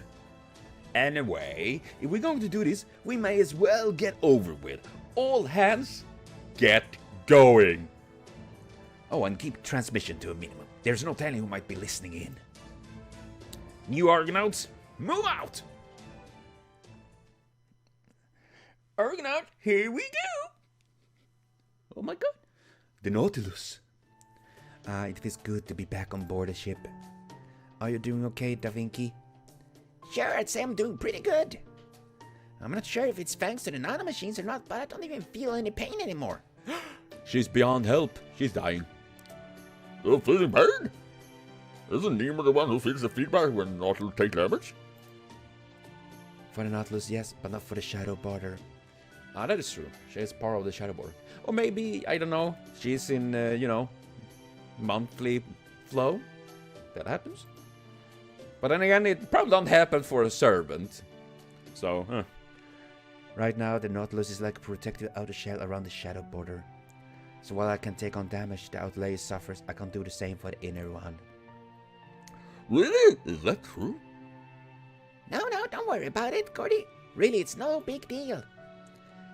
A: Anyway, if we're going to do this, we may as well get over with. All hands, get going.
B: Oh, and keep transmission to a minimum. There's no telling who might be listening in.
A: New Argonauts, move out! Argonaut, here we go!
B: Oh my god. The Nautilus. It feels good to be back on board a ship. Are you doing okay, Da Vinci?
D: Sure, I'd say I'm doing pretty good. I'm not sure if it's thanks to the nanomachines or not, but I don't even feel any pain anymore.
A: She's beyond help. She's dying.
C: You're feeling pain? Isn't Nemo the one who feels the feedback when Nautilus take damage?
B: For the Nautilus, yes, but not for the Shadow Border.
A: Ah, that is true. She is part of the Shadow Border. Or maybe, I don't know, she's in, you know, monthly flow. That happens. But then again, it probably don't happen for a servant. So,
B: Right now, the Nautilus is like a protective outer shell around the Shadow Border. So while I can take on damage the outer layer suffers, I can't do the same for the inner one.
C: Really? Is that true?
D: No, don't worry about it, Gordy. Really, it's no big deal.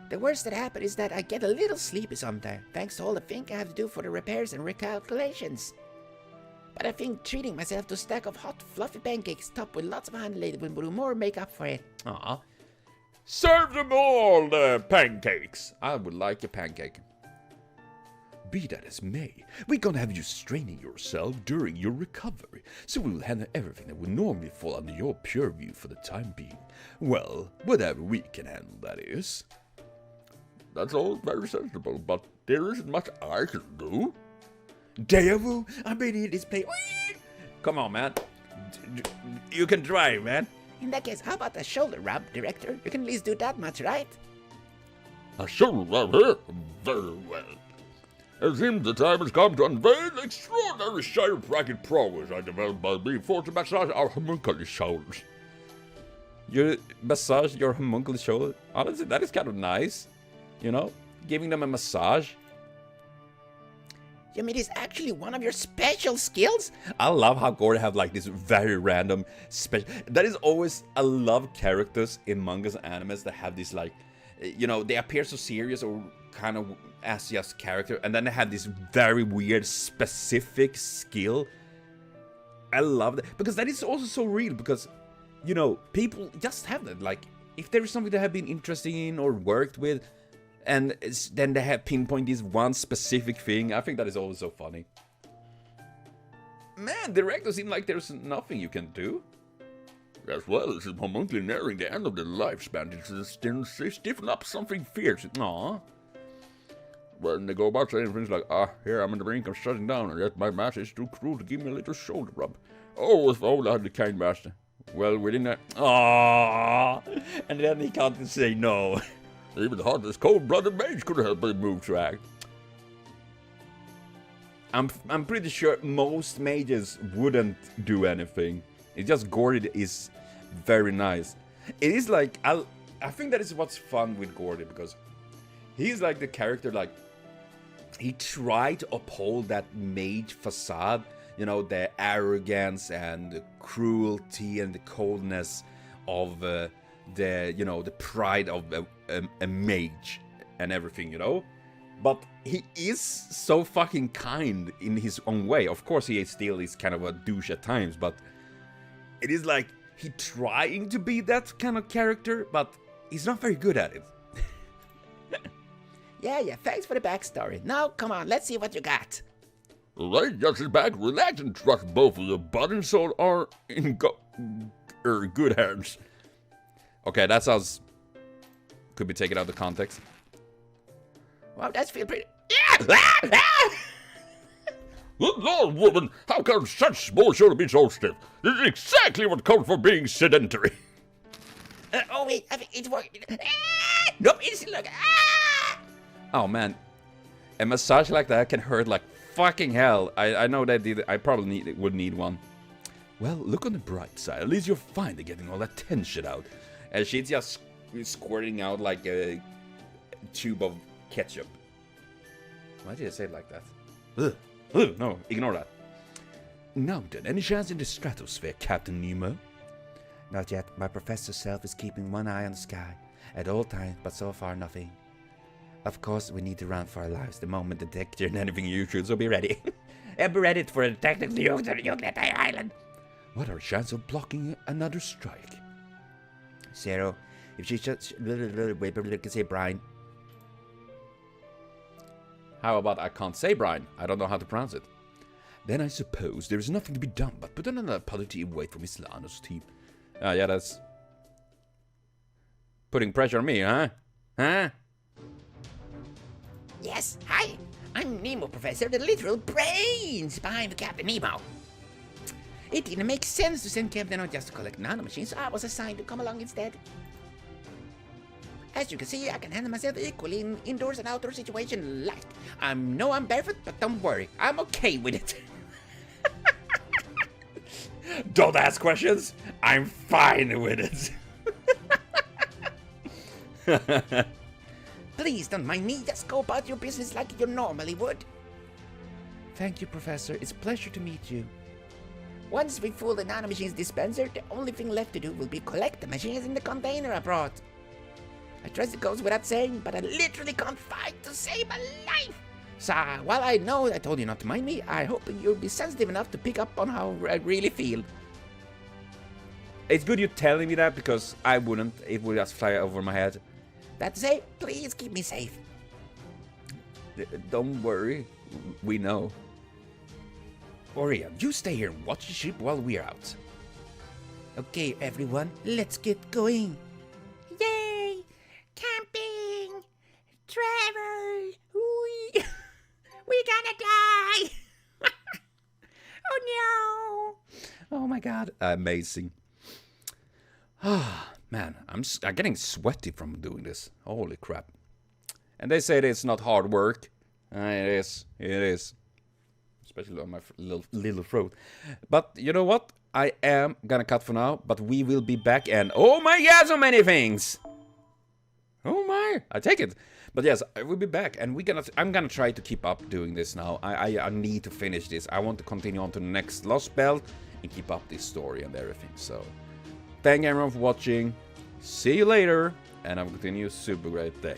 D: The worst that happens is that I get a little sleepy sometimes, thanks to all the thinking I have to do for the repairs and recalculations. But I think treating myself to a stack of hot, fluffy pancakes topped with lots of honey later will do more make up for it.
A: aw. Serve them all the pancakes. I would like a pancake.
B: Be that as may, we're gonna have you straining yourself during your recovery, so we will handle everything that would normally fall under your purview for the time being. Well, whatever we can handle, that is.
C: That's all very sensible, but there isn't much I can do.
B: Deja vu, I've been in this place.
A: Come on, man. You can drive, man.
D: In that case, how about a shoulder rub, Director? You can at least do that much, right?
C: A shoulder rub here? Very well. It seems the time has come to unveil the extraordinary chiropractic prowess I developed by being forced to massage our homunculus shoulders.
A: You massage your homunculus shoulder. Honestly, that is kind of nice. You know, giving them a massage.
D: You mean it's actually one of your special skills?
A: I love how Gordy have like this very random special. That is always, I love characters in mangas and animes that have this like, you know, they appear so serious or kind of as just character, and then they have this very weird specific skill. I love that because that is also so real because, you know, people just have that. Like, if there is something they have been interested in or worked with, and then they have pinpoint this one specific thing. I think that is always so funny. Man, directors seem like there's nothing you can do.
C: As well as homunculi nearing the end of their lifespan, they stiffen up something fierce.
A: Aw.
C: When they go about saying things like, here I'm in the brink of shutting down, and yet my master is too cruel to give me a little shoulder rub. Oh, if only I had the kind master. Well, within that...
A: Aww. And then he can't say no.
C: Even the heartless, cold-blooded mage could help but move to act.
A: I'm pretty sure most mages wouldn't do anything. It's just Gordy is very nice. It is like, I think that is what's fun with Gordy, because he's like the character, like, he tried to uphold that mage facade, you know, the arrogance and the cruelty and the coldness of the, you know, the pride of a mage and everything, you know. But he is so fucking kind in his own way. Of course, he still is kind of a douche at times, but it is like he trying to be that kind of character, but he's not very good at it.
D: Yeah, thanks for the backstory. Now, come on, let's see what you got.
C: Alright, just sit back, relax, and trust both of your body and soul are in good hands.
A: Okay, that sounds... could be taken out of context.
D: Wow, that's feel pretty...
C: Good Lord, woman, how can such small shoulder be so stiff? This is exactly what comes from being sedentary.
D: Oh, wait, I think it's working. Nope, it's look.
A: Oh man, a massage like that can hurt like fucking hell. I know that I probably would need one.
B: Well, look on the bright side. At least you're finally getting all that tension out.
A: And she's just squirting out like a tube of ketchup. Why did I say it like that?
B: Ugh.
A: Ugh, no, ignore that.
B: Now then, any chance in the stratosphere, Captain Nemo? Not yet. My professor self is keeping one eye on the sky at all times, but so far nothing. Of course, we need to run for our lives the moment the detector and anything you should, so be ready. And be ready for a technical nuclear island.
A: What are our chances of blocking another strike?
B: 0. If she just can say Brian.
A: How about I can't say Brian? I don't know how to pronounce it.
B: Then I suppose there is nothing to be done but put on another positive weight from Miss Lano's team.
A: Yeah, that's putting pressure on me, huh? Huh?
D: Yes, hi. I'm Nemo, Professor, the literal brains behind the Captain Nemo. It didn't make sense to send Captain out just to collect nanomachines, so I was assigned to come along instead. As you can see, I can handle myself equally in indoors and outdoor situations like. I'm barefoot, but don't worry, I'm okay with it.
A: Don't ask questions. I'm fine with it.
D: Please don't mind me, just go about your business like you normally would.
B: Thank you, Professor. It's a pleasure to meet you.
D: Once we fill the nanomachines dispenser, the only thing left to do will be collect the machines in the container I brought. I trust it goes without saying, but I literally can't fight to save my life. So, while I know I told you not to mind me, I hope you'll be sensitive enough to pick up on how I really feel.
A: It's good you're telling me that because I wouldn't. It would just fly over my head.
D: That to say, please keep me safe.
A: Don't worry. We know.
B: Orion, you stay here and watch the ship while we're out. Okay, everyone, let's get going.
D: Yay! Camping! Travel! We're gonna die! Oh no!
A: Oh my god, amazing. Ah, man, I'm getting sweaty from doing this. Holy crap. And they say it's not hard work. It is. Especially on my little throat. But you know what? I am gonna cut for now, but we will be back and oh my god, so many things! Oh my, I take it. But yes, I will be back and I'm gonna try to keep up doing this now. I need to finish this. I want to continue on to the next Lostbelt and keep up this story and everything. So, thank everyone for watching. See you later, and have a continue super great day.